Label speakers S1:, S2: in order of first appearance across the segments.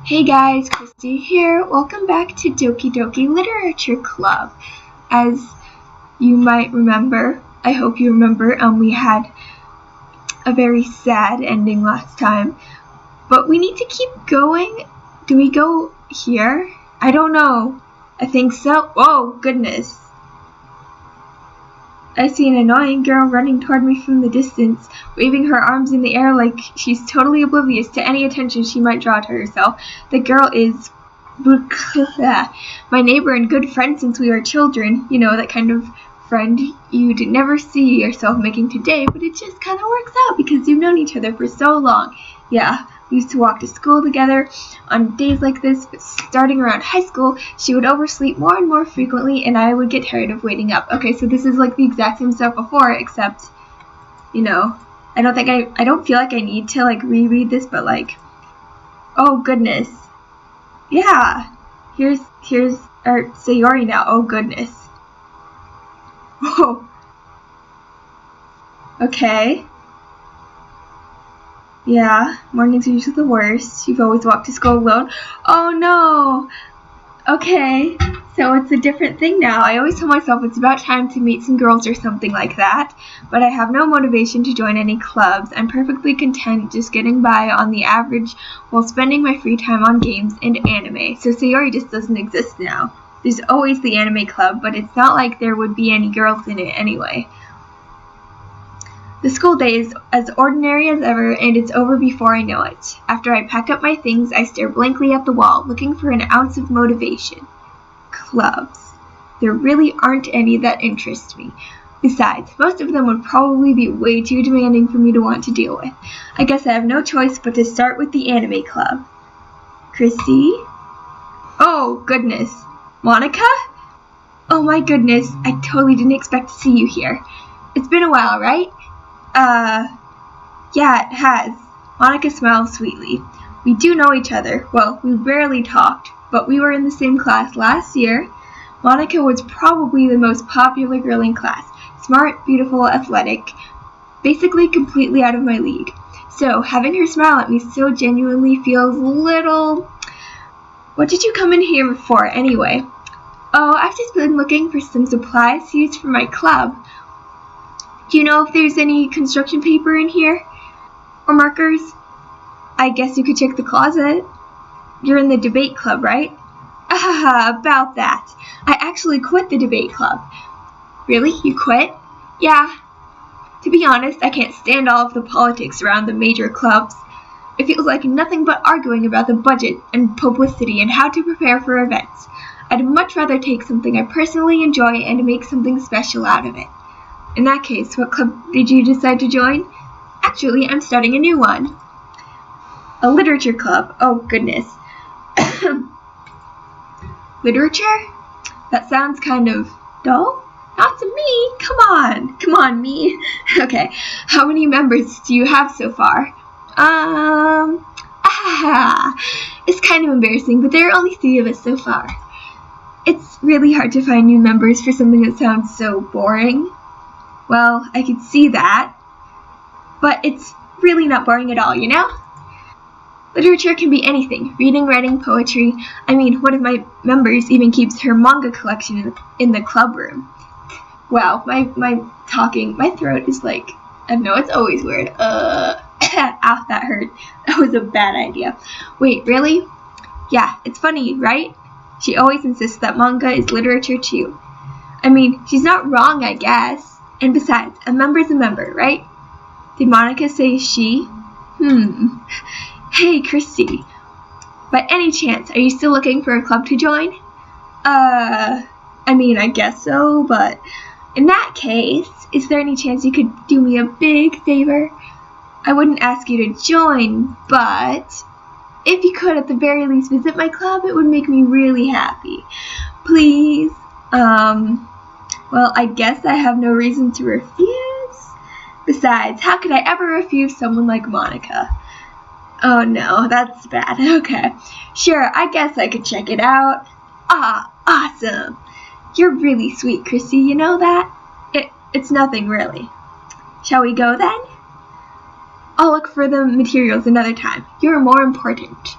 S1: Hey guys, Christy here. Welcome back to Doki Doki Literature Club. As you might remember, I hope you remember, we had a very sad ending last time. But we need to keep going. Do we go here? I don't know. I think so. Oh, goodness. I see an annoying girl running toward me from the distance, waving her arms in the air like she's totally oblivious to any attention she might draw to herself. The girl is my neighbor and good friend since we were children. You know, that kind of friend you'd never see yourself making today, but it just kind of works out because you've known each other for so long. Yeah, we used to walk to school together on days like this, but starting around high school, she would oversleep more and more frequently, and I would get tired of waiting up. Okay, so this is like the exact same stuff before, except, you know, I don't feel like I need to like reread this, but like, oh goodness. Yeah, here's our Sayori now. Oh goodness. Whoa. Okay. Yeah, mornings are usually the worst. You've always walked to school alone. Oh no! Okay, so it's a different thing now. I always tell myself it's about time to meet some girls or something like that, but I have no motivation to join any clubs. I'm perfectly content just getting by on the average while spending my free time on games and anime. So Sayori just doesn't exist now. There's always the anime club, but it's not like there would be any girls in it anyway. The school day is as ordinary as ever, and it's over before I know it. After I pack up my things, I stare blankly at the wall, looking for an ounce of motivation. Clubs. There really aren't any that interest me. Besides, most of them would probably be way too demanding for me to want to deal with. I guess I have no choice but to start with the anime club. Chrissy? Oh, goodness. Monica? Oh my goodness, I totally didn't expect to see you here. It's been a while, right? Yeah, it has. Monica smiled sweetly. We do know each other. Well, we barely talked, but we were in the same class last year. Monica was probably the most popular girl in class. Smart, beautiful, athletic. Basically completely out of my league. So, having her smile at me so genuinely feels a little... What did you come in here for, anyway? Oh, I've just been looking for some supplies to use for my club. Do you know if there's any construction paper in here? Or markers? I guess you could check the closet. You're in the debate club, right? About that. I actually quit the debate club. Really? You quit? Yeah. To be honest, I can't stand all of the politics around the major clubs. It feels like nothing but arguing about the budget and publicity and how to prepare for events. I'd much rather take something I personally enjoy and make something special out of it. In that case, what club did you decide to join? Actually, I'm starting a new one. A literature club. Oh, goodness. Literature? That sounds kind of dull. Not to me. Come on, me. Okay, how many members do you have so far? It's kind of embarrassing, but there are only 3 of us so far. It's really hard to find new members for something that sounds so boring. Well, I could see that, but it's really not boring at all, you know? Literature can be anything, reading, writing, poetry. I mean, one of my members even keeps her manga collection in the club room. Wow, my throat is like, I know, it's always weird. Ow, that hurt. That was a bad idea. Wait, really? Yeah, it's funny, right? She always insists that manga is literature too. I mean, she's not wrong, I guess. And besides, a member's a member, right? Did Monica say she? Hey, Christy. By any chance, are you still looking for a club to join? I mean, I guess so, but in that case, is there any chance you could do me a big favor? I wouldn't ask you to join, but if you could at the very least visit my club, it would make me really happy. Please, well, I guess I have no reason to refuse. Besides, how could I ever refuse someone like Monica? Oh no, that's bad. Okay. Sure, I guess I could check it out. Ah, awesome. You're really sweet, Chrissy, you know that? It's nothing, really. Shall we go then? I'll look for the materials another time. You're more important.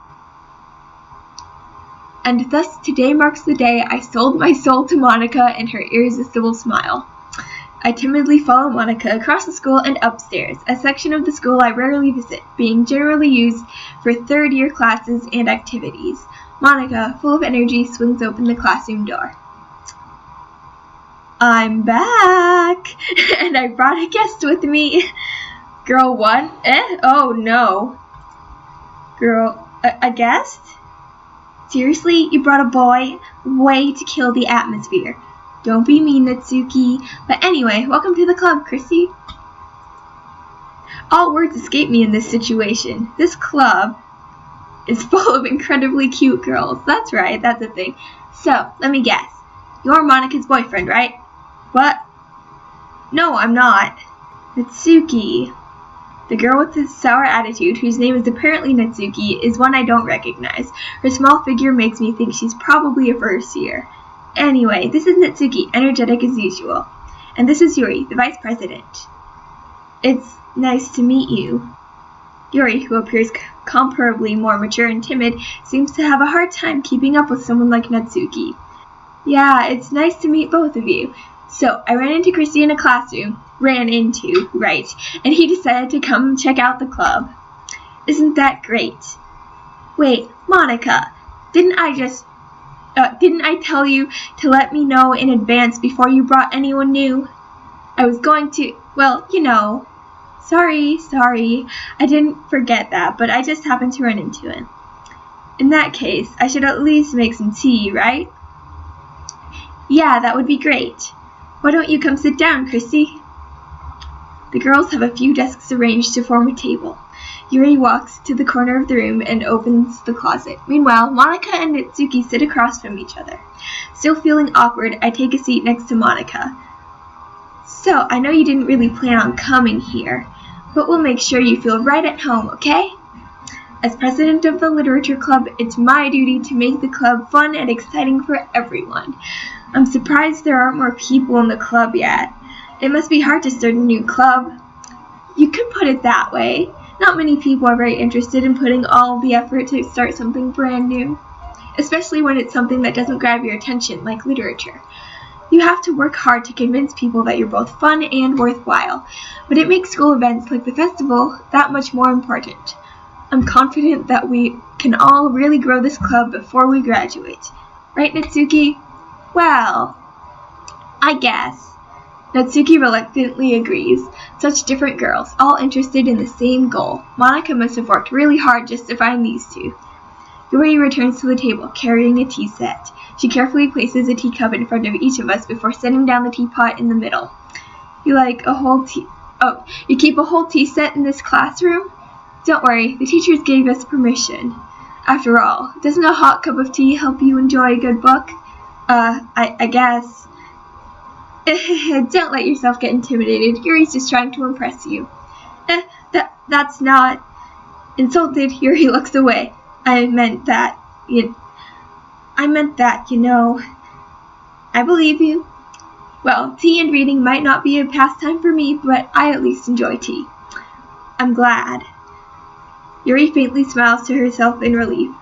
S1: and thus today marks the day I sold my soul to Monica and her irresistible smile. I timidly follow Monica across the school and upstairs, a section of the school I rarely visit, being generally used for third-year classes and activities. Monica, full of energy, swings open the classroom door. I'm back, and I brought a guest with me. Girl 1? Oh no. Girl, a guest? Seriously, you brought a boy? Way to kill the atmosphere. Don't be mean, Natsuki. But anyway, welcome to the club, Chrissy. All words escape me in this situation. This club is full of incredibly cute girls. That's right, that's a thing. So, let me guess. You're Monica's boyfriend, right? What? No, I'm not. Natsuki. The girl with the sour attitude, whose name is apparently Natsuki, is one I don't recognize. Her small figure makes me think she's probably a first year. Anyway, this is Natsuki, energetic as usual. And this is Yuri, the vice president. It's nice to meet you. Yuri, who appears comparably more mature and timid, seems to have a hard time keeping up with someone like Natsuki. Yeah, it's nice to meet both of you. So, I ran into Chrissy in a classroom. Ran into, right, and he decided to come check out the club. Isn't that great? Wait, Monica, didn't I tell you to let me know in advance before you brought anyone new? I was going to, well, you know. Sorry, I didn't forget that, but I just happened to run into him. In that case, I should at least make some tea, right? Yeah, that would be great. Why don't you come sit down, Chrissy? The girls have a few desks arranged to form a table. Yuri walks to the corner of the room and opens the closet. Meanwhile, Monica and Natsuki sit across from each other. Still feeling awkward, I take a seat next to Monica. So, I know you didn't really plan on coming here, but we'll make sure you feel right at home, okay? As president of the literature club, it's my duty to make the club fun and exciting for everyone. I'm surprised there aren't more people in the club yet. It must be hard to start a new club. You could put it that way. Not many people are very interested in putting all the effort to start something brand new, especially when it's something that doesn't grab your attention, like literature. You have to work hard to convince people that you're both fun and worthwhile, but it makes school events like the festival that much more important. I'm confident that we can all really grow this club before we graduate. Right, Natsuki? Well, I guess. Natsuki reluctantly agrees. Such different girls, all interested in the same goal. Monica must have worked really hard just to find these two. Yuri returns to the table, carrying a tea set. She carefully places a teacup in front of each of us before setting down the teapot in the middle. You keep a whole tea set in this classroom? Don't worry, the teachers gave us permission. After all, doesn't a hot cup of tea help you enjoy a good book? I guess. Don't let yourself get intimidated. Yuri's just trying to impress you. That's not... Insulted, Yuri looks away. I meant that, you know. I believe you. Well, tea and reading might not be a pastime for me, but I at least enjoy tea. I'm glad. Yuri faintly smiles to herself in relief.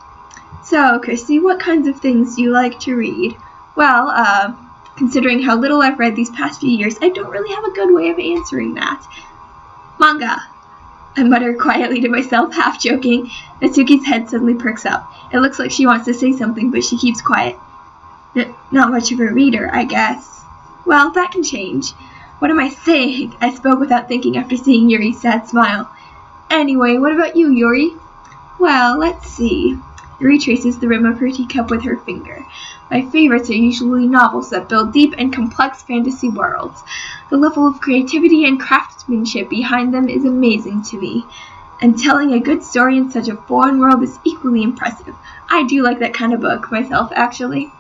S1: So, Chrissy, what kinds of things do you like to read? Well, considering how little I've read these past few years, I don't really have a good way of answering that. Manga. I mutter quietly to myself, half joking. Natsuki's head suddenly perks up. It looks like she wants to say something, but she keeps quiet. Not much of a reader, I guess. Well, that can change. What am I saying? I spoke without thinking after seeing Yuri's sad smile. Anyway, what about you, Yuri? Well, let's see. Yuri traces the rim of her teacup with her finger. My favorites are usually novels that build deep and complex fantasy worlds. The level of creativity and craftsmanship behind them is amazing to me, and telling a good story in such a foreign world is equally impressive. I do like that kind of book myself, actually.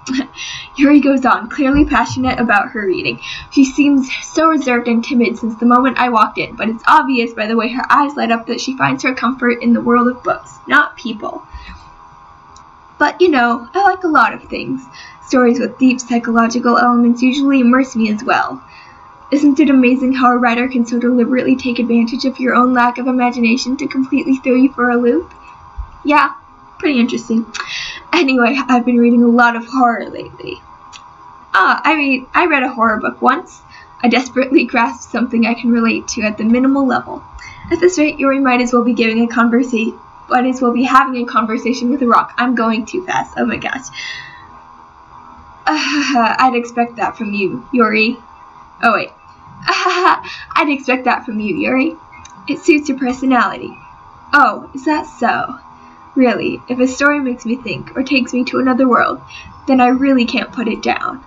S1: Yuri goes on, clearly passionate about her reading. She seems so reserved and timid since the moment I walked in, but it's obvious by the way her eyes light up that she finds her comfort in the world of books, not people. But, you know, I like a lot of things. Stories with deep psychological elements usually immerse me as well. Isn't it amazing how a writer can so deliberately take advantage of your own lack of imagination to completely throw you for a loop? Yeah, pretty interesting. Anyway, I've been reading a lot of horror lately. I read a horror book once. I desperately grasped something I can relate to at the minimal level. At this rate, Yuri might as well be having a conversation with a rock. I'm going too fast. Oh my gosh. I'd expect that from you, Yuri. Oh wait. I'd expect that from you, Yuri. It suits your personality. Oh, is that so? Really, if a story makes me think or takes me to another world, then I really can't put it down.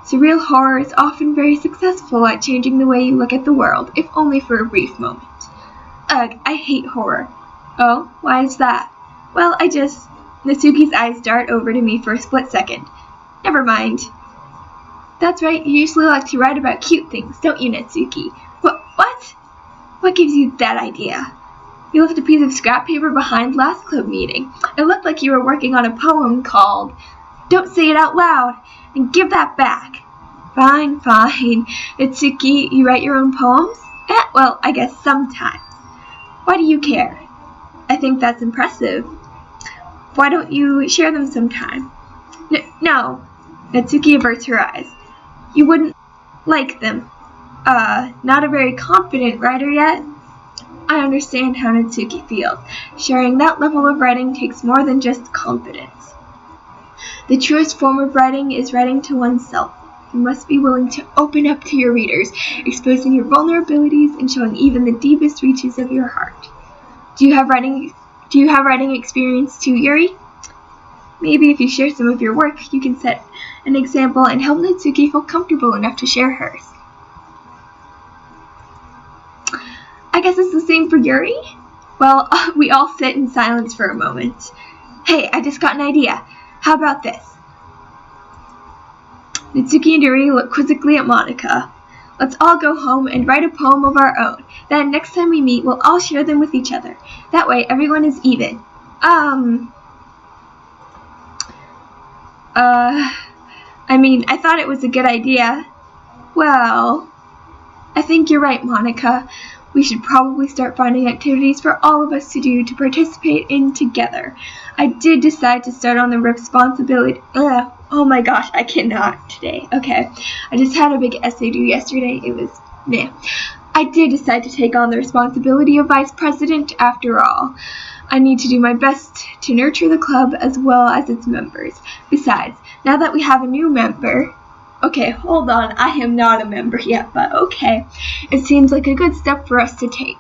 S1: Surreal horror is often very successful at changing the way you look at the world, if only for a brief moment. Ugh, I hate horror. Oh, why is that? Well, Natsuki's eyes dart over to me for a split second. Never mind. That's right, you usually like to write about cute things, don't you, Natsuki? What? What gives you that idea? You left a piece of scrap paper behind last club meeting. It looked like you were working on a poem called Don't Say It Out Loud, and give that back. Fine. Natsuki, you write your own poems? Well, I guess sometimes. Why do you care? I think that's impressive. Why don't you share them sometime? No. Natsuki averts her eyes. You wouldn't like them. Not a very confident writer yet? I understand how Natsuki feels. Sharing that level of writing takes more than just confidence. The truest form of writing is writing to oneself. You must be willing to open up to your readers, exposing your vulnerabilities and showing even the deepest reaches of your heart. Do you have writing experience too, Yuri? Maybe if you share some of your work, you can set an example and help Natsuki feel comfortable enough to share hers. I guess it's the same for Yuri? Well, we all sit in silence for a moment. Hey, I just got an idea. How about this? Natsuki and Yuri look quizzically at Monika. Let's all go home and write a poem of our own. Then next time we meet, we'll all share them with each other. That way, everyone is even. I thought it was a good idea. Well, I think you're right, Monika. We should probably start finding activities for all of us to do to participate in together. I did decide to start on the responsibility. Oh my gosh, I cannot today. Okay, I just had a big essay due yesterday. It was meh. I did decide to take on the responsibility of vice president after all. I need to do my best to nurture the club as well as its members. Besides, now that we have a new member... Okay, hold on, I am not a member yet, but okay. It seems like a good step for us to take.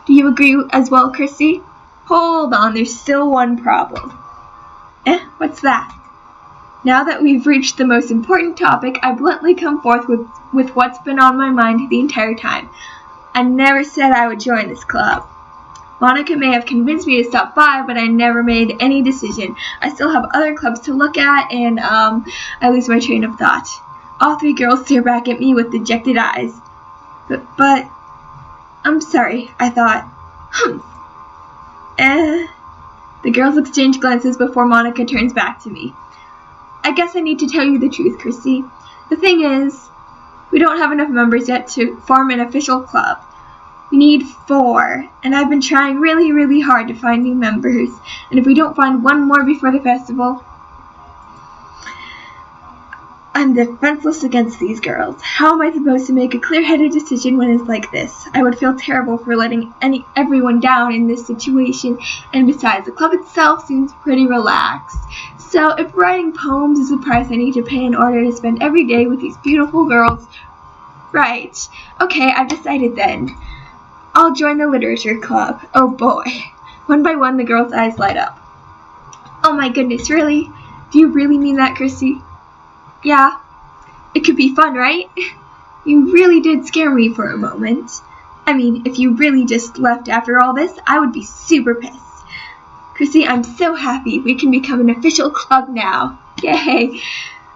S1: Do you agree as well, Chrissy? Hold on, there's still one problem. What's that? Now that we've reached the most important topic, I bluntly come forth with what's been on my mind the entire time. I never said I would join this club. Monika may have convinced me to stop by, but I never made any decision. I still have other clubs to look at, and I lose my train of thought. All three girls stare back at me with dejected eyes. But I'm sorry, I thought. The girls exchange glances before Monika turns back to me. I guess I need to tell you the truth, Chrissy. The thing is, we don't have enough members yet to form an official club. We need 4, and I've been trying really, really hard to find new members, and if we don't find one more before the festival, I'm defenseless against these girls. How am I supposed to make a clear-headed decision when it's like this? I would feel terrible for letting everyone down in this situation, and besides, the club itself seems pretty relaxed. So if writing poems is the price I need to pay in order to spend every day with these beautiful girls... Right. Okay, I've decided then. I'll join the literature club. Oh boy. One by one, the girls' eyes light up. Oh my goodness, really? Do you really mean that, Chrissy? Yeah. It could be fun, right? You really did scare me for a moment. I mean, if you really just left after all this, I would be super pissed. Chrissy, I'm so happy we can become an official club now. Yay!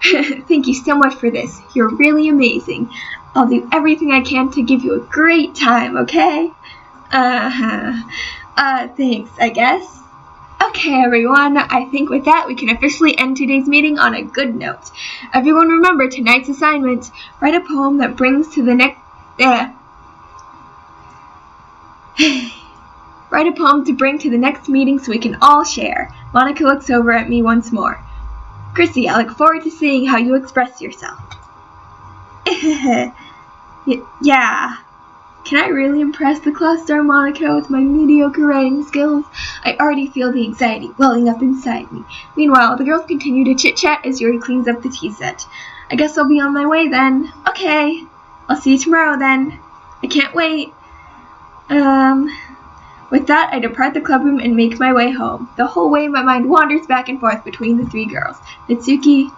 S1: Thank you so much for this. You're really amazing. I'll do everything I can to give you a great time, okay? Thanks, I guess. Okay, everyone, I think with that we can officially end today's meeting on a good note. Everyone remember tonight's assignment. Write a poem that brings to the next... Write a poem to bring to the next meeting so we can all share. Monica looks over at me once more. Chrissy, I look forward to seeing how you express yourself. Yeah. Can I really impress the class star Monica with my mediocre writing skills? I already feel the anxiety welling up inside me. Meanwhile, the girls continue to chit-chat as Yuri cleans up the tea set. I guess I'll be on my way then. Okay. I'll see you tomorrow then. I can't wait. With that, I depart the club room and make my way home. The whole way, my mind wanders back and forth between the three girls, Natsuki,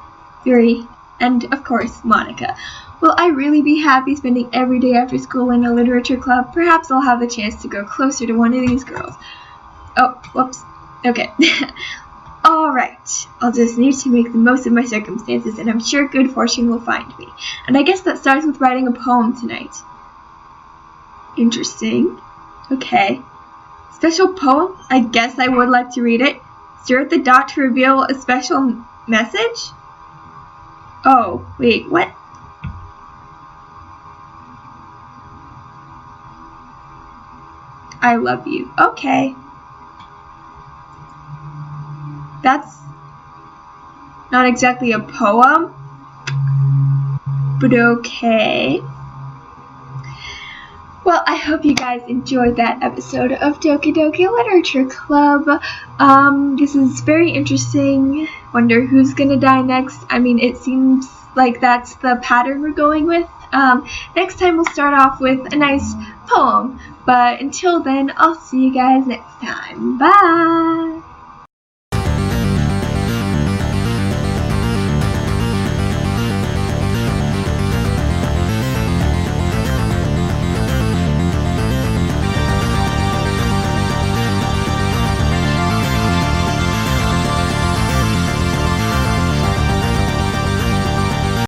S1: Yuri, and, of course, Monica. Will I really be happy spending every day after school in a literature club? Perhaps I'll have the chance to go closer to one of these girls. Oh, whoops. Okay. Alright. I'll just need to make the most of my circumstances, and I'm sure good fortune will find me. And I guess that starts with writing a poem tonight. Interesting. Okay. Special poem? I guess I would like to read it. Stir at the dot to reveal a special message? Oh, wait, what? I love you. Okay. That's not exactly a poem, but okay. Well, I hope you guys enjoyed that episode of Doki Doki Literature Club. This is very interesting. Wonder who's gonna die next. I mean, it seems like that's the pattern we're going with. Next time we'll start off with a nice poem. But until then, I'll see you guys next time. Bye!